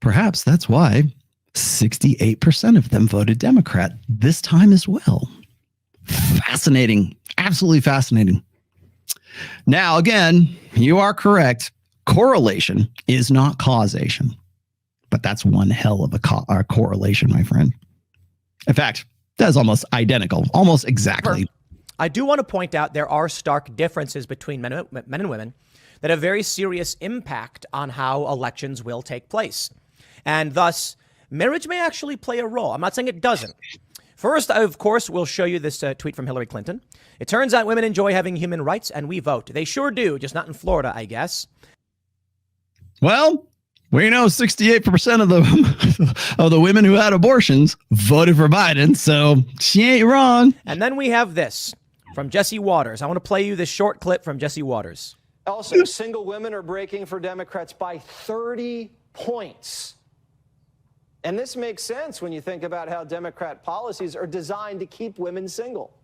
perhaps that's why 68% of them voted Democrat this time as well. Fascinating. Absolutely fascinating. Now, again, you are correct. Correlation is not causation. But that's one hell of a correlation, my friend. In fact, that's almost identical, almost exactly. I do want to point out there are stark differences between men and women that have very serious impact on how elections will take place. And thus, marriage may actually play a role. I'm not saying it doesn't. First, of course, we'll show you this tweet from Hillary Clinton. It turns out women enjoy having human rights and we vote. They sure do, just not in Florida, I guess. Well, we know 68% of the women who had abortions voted for Biden, so she ain't wrong. And then we have this from Jesse Waters. I want to play you this short clip from Jesse Waters. Also, single women are breaking for Democrats by 30 points. And this makes sense when you think about how Democrat policies are designed to keep women single.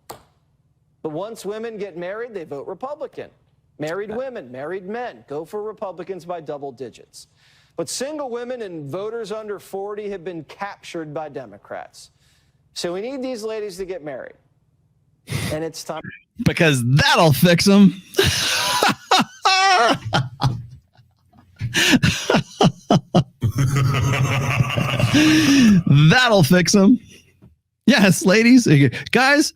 But once women get married, they vote Republican. Married women, married men go for Republicans by double digits. But single women and voters under 40 have been captured by Democrats. So we need these ladies to get married. And it's time. Because that'll fix them. That'll fix them. Yes, ladies. Guys,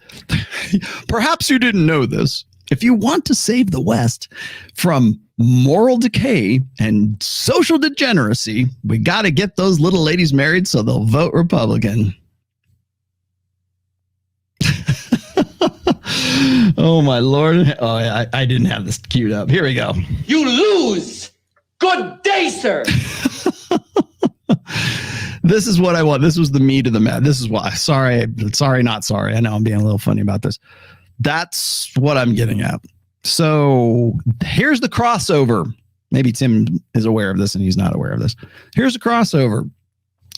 perhaps you didn't know this. If you want to save the West from moral decay and social degeneracy, we got to get those little ladies married so they'll vote Republican. Oh, my Lord. Oh, I didn't have this queued up. Here we go. You lose. Good day, sir. This is what I want. This was the meat of the matter. This is why. Sorry, not sorry. I know I'm being a little funny about this. That's what I'm getting at. So here's the crossover. Maybe Tim is aware of this and he's not aware of this. Here's the crossover.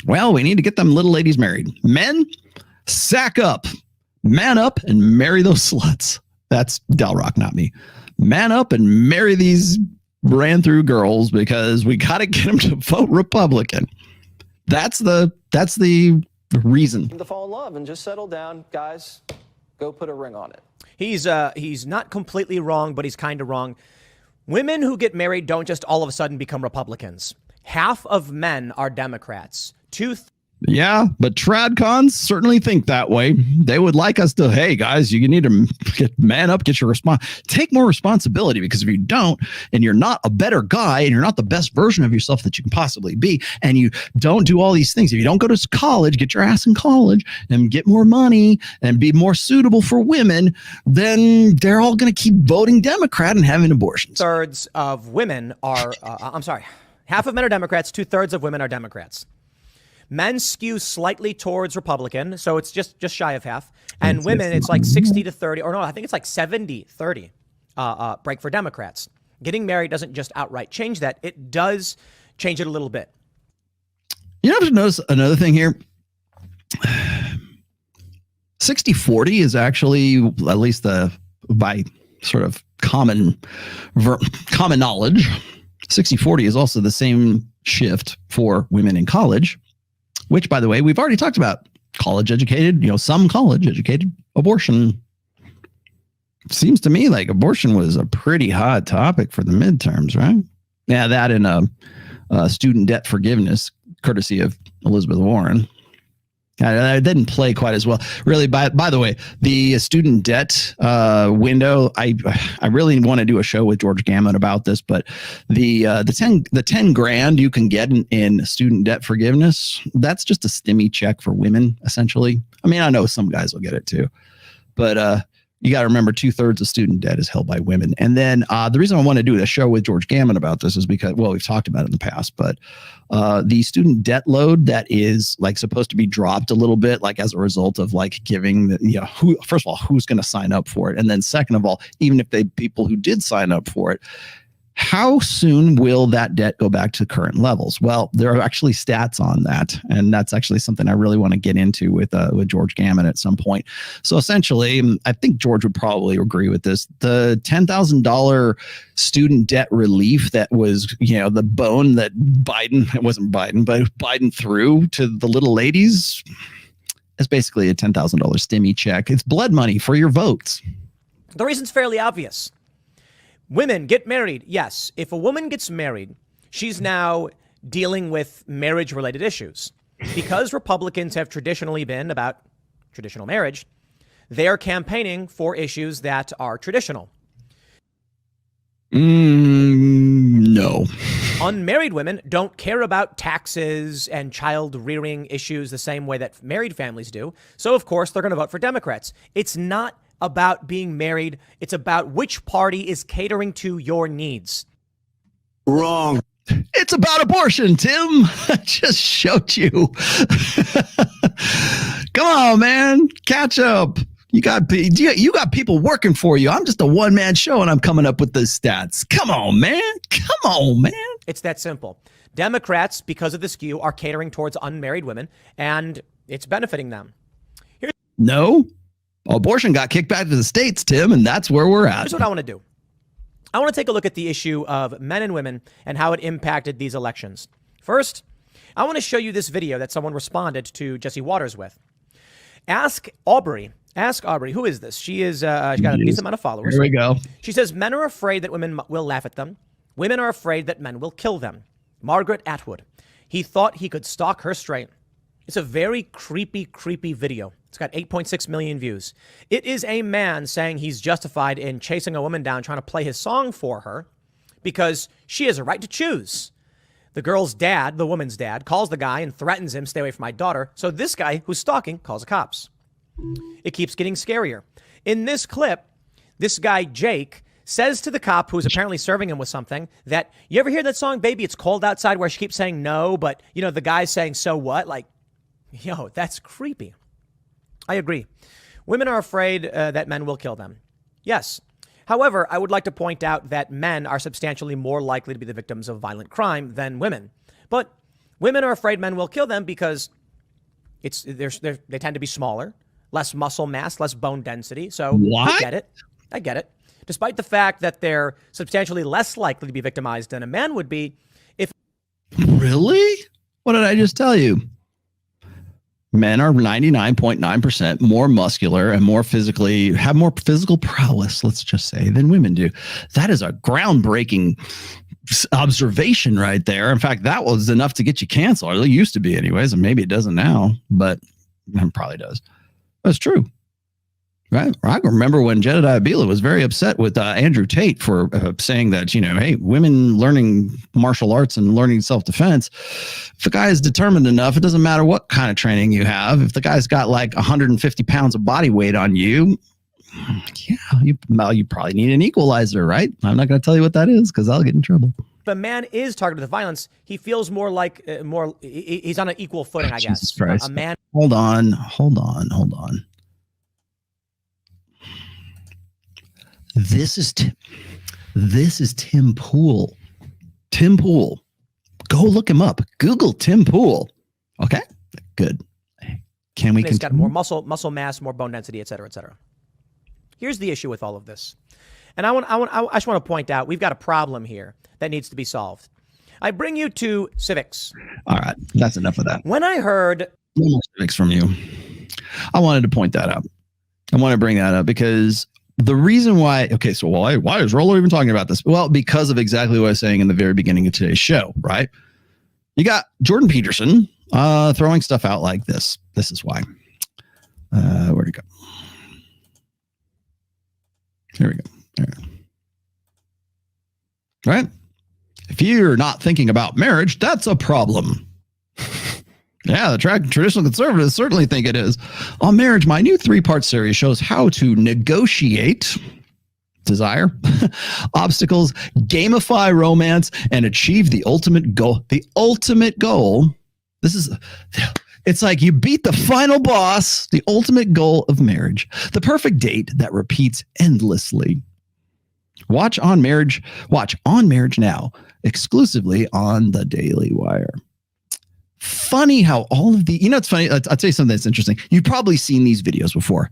Well, we need to get them little ladies married. Men, sack up, man up and marry those sluts. That's Del Rock, not me. Man up and marry these ran through girls because we got to get them to vote Republican. That's the reason. To fall in love and just settle down, guys. Go put a ring on it. He's not completely wrong, but he's kind of wrong. Women who get married don't just all of a sudden become Republicans. Half of men are Democrats. Yeah, but tradcons certainly think that way. They would like us to, hey, guys, you need to get man up, get your take more responsibility, because if you don't, and you're not a better guy, and you're not the best version of yourself that you can possibly be, and you don't do all these things, if you don't go to college, get your ass in college, and get more money, and be more suitable for women, then they're all going to keep voting Democrat and having abortions. Thirds of women are, half of men are Democrats, 2/3 of women are Democrats. Men skew slightly towards Republican, so it's just shy of half. And women, it's like 60-30, or no, I think it's like 70-30 break for Democrats. Getting married doesn't just outright change that. It does change it a little bit. You have to notice another thing here. 60-40 is actually, at least by sort of common knowledge, 60-40 is also the same shift for women in college. Which, by the way, we've already talked about. College educated, some college educated abortion. Seems to me like abortion was a pretty hot topic for the midterms, right? Yeah, that and student debt forgiveness, courtesy of Elizabeth Warren. It didn't play quite as well. Really, by the way, the student debt window, I really want to do a show with George Gammon about this, but the $10,000 you can get in student debt forgiveness, that's just a stimmy check for women, essentially. I mean, I know some guys will get it too, but you got to remember 2/3 of student debt is held by women. And then the reason I want to do a show with George Gammon about this is because, well, we've talked about it in the past, but the student debt load that is like supposed to be dropped a little bit, like as a result of like giving first of all, who's going to sign up for it? And then second of all, even if people who did sign up for it How soon will that debt go back to current levels? Well, there are actually stats on that, and that's actually something I really want to get into with George Gammon at some point. So essentially, I think George would probably agree with this. The $10,000 student debt relief that was, the bone that it wasn't Biden, but Biden threw to the little ladies, is basically a $10,000 stimmy check. It's blood money for your votes. The reason's fairly obvious. Women get married. Yes. If a woman gets married, she's now dealing with marriage-related issues. Because Republicans have traditionally been about traditional marriage, they are campaigning for issues that are traditional. No. Unmarried women don't care about taxes and child rearing issues the same way that married families do. So, of course, they're going to vote for Democrats. It's not about being married. It's about which party is catering to your needs. Wrong. It's about abortion, Tim. I just showed you. Come on, man. Catch up. You got people working for you. I'm just a one-man show, and I'm coming up with the stats. Come on, man. Come on, man. It's that simple. Democrats, because of the skew, are catering towards unmarried women, and it's benefiting them. No. Abortion got kicked back to the states, Tim, and that's where we're at. Here's what I want to do. I want to take a look at the issue of men and women and how it impacted these elections. First, I want to show you this video that someone responded to Jesse Waters with. Ask Aubrey. Who is this? She got a decent amount of followers. Here we go. She says, men are afraid that women will laugh at them. Women are afraid that men will kill them. Margaret Atwood. He thought he could stalk her straight. It's a very creepy video. It's got 8.6 million views. It is a man saying he's justified in chasing a woman down, trying to play his song for her because she has a right to choose. The girl's dad, the woman's dad, calls the guy and threatens him, stay away from my daughter. So this guy who's stalking calls the cops. It keeps getting scarier. In this clip, this guy, Jake, says to the cop who's apparently serving him with something that, you ever hear that song, Baby, It's Cold Outside, where she keeps saying no, but, the guy's saying, so what? Like, that's creepy. I agree. Women are afraid that men will kill them. Yes. However, I would like to point out that men are substantially more likely to be the victims of violent crime than women. But women are afraid men will kill them because they tend to be smaller, less muscle mass, less bone density. So what? I get it. Despite the fact that they're substantially less likely to be victimized than a man would be if... Really? What did I just tell you? Men are 99.9% more muscular and have more physical prowess, let's just say, than women do. That is a groundbreaking observation right there. In fact, that was enough to get you canceled. It used to be anyways, and maybe it doesn't now, but it probably does. That's true. Right. I remember when Jedediah Bila was very upset with Andrew Tate for saying that, hey, women learning martial arts and learning self-defense, if a guy is determined enough, it doesn't matter what kind of training you have. If the guy's got like 150 pounds of body weight on you, you probably need an equalizer, right? I'm not going to tell you what that is because I'll get in trouble. If a man is targeted with violence, he feels more like he's on an equal footing, I guess. Jesus Christ. A man. Hold on. This is Tim Pool. Tim Pool. Go look him up. Google Tim Pool. Okay, good. Can we? He's got more muscle mass, more bone density, et cetera, et cetera. Here's the issue with all of this, and I just want to point out we've got a problem here that needs to be solved. I bring you to civics. All right, that's enough of that. When I heard no more civics from you, I wanted to point that out. I want to bring that up because. The reason why, so why is Rollo even talking about this? Well, because of exactly what I was saying in the very beginning of today's show, right? You got Jordan Peterson throwing stuff out like this. This is why. Where'd it go? Here we go. There. Right? If you're not thinking about marriage, that's a problem. Yeah, the traditional conservatives certainly think it is. On Marriage, my new 3-part series shows how to negotiate desire, obstacles, gamify romance, and achieve the ultimate goal. The ultimate goal. It's like you beat the final boss, the ultimate goal of marriage, the perfect date that repeats endlessly. Watch On Marriage Now, exclusively on the Daily Wire. Funny how all of the, it's funny. I'll tell you something that's interesting. You've probably seen these videos before,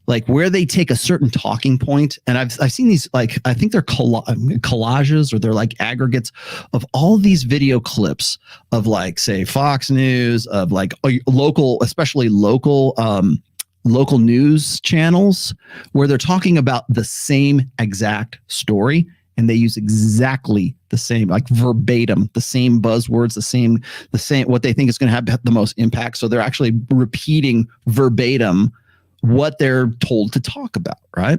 like where they take a certain talking point. And I've seen these, like, I think they're collages, or they're like aggregates of all these video clips of, like, say, Fox News, of like local, especially local news channels, where they're talking about the same exact story, and they use exactly the same, like verbatim, the same buzzwords, the same what they think is going to have the most impact. So they're actually repeating verbatim what they're told to talk about, right?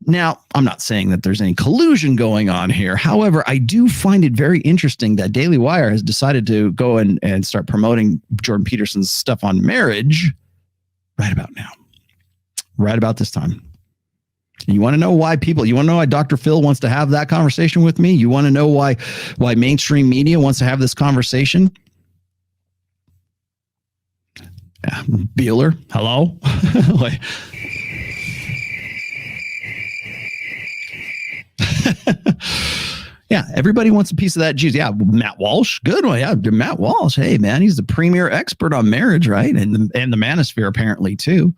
Now, I'm not saying that there's any collusion going on here. However, I do find it very interesting that Daily Wire has decided to go and start promoting Jordan Peterson's stuff on marriage right about now, right about this time. You want to know why Dr. Phil wants to have that conversation with me? You want to know why mainstream media wants to have this conversation? Yeah, Beeler, hello? Yeah, everybody wants a piece of that juice. Yeah, Matt Walsh, good one. Yeah, Matt Walsh. Hey, man, he's the premier expert on marriage, right? And the manosphere, apparently, too.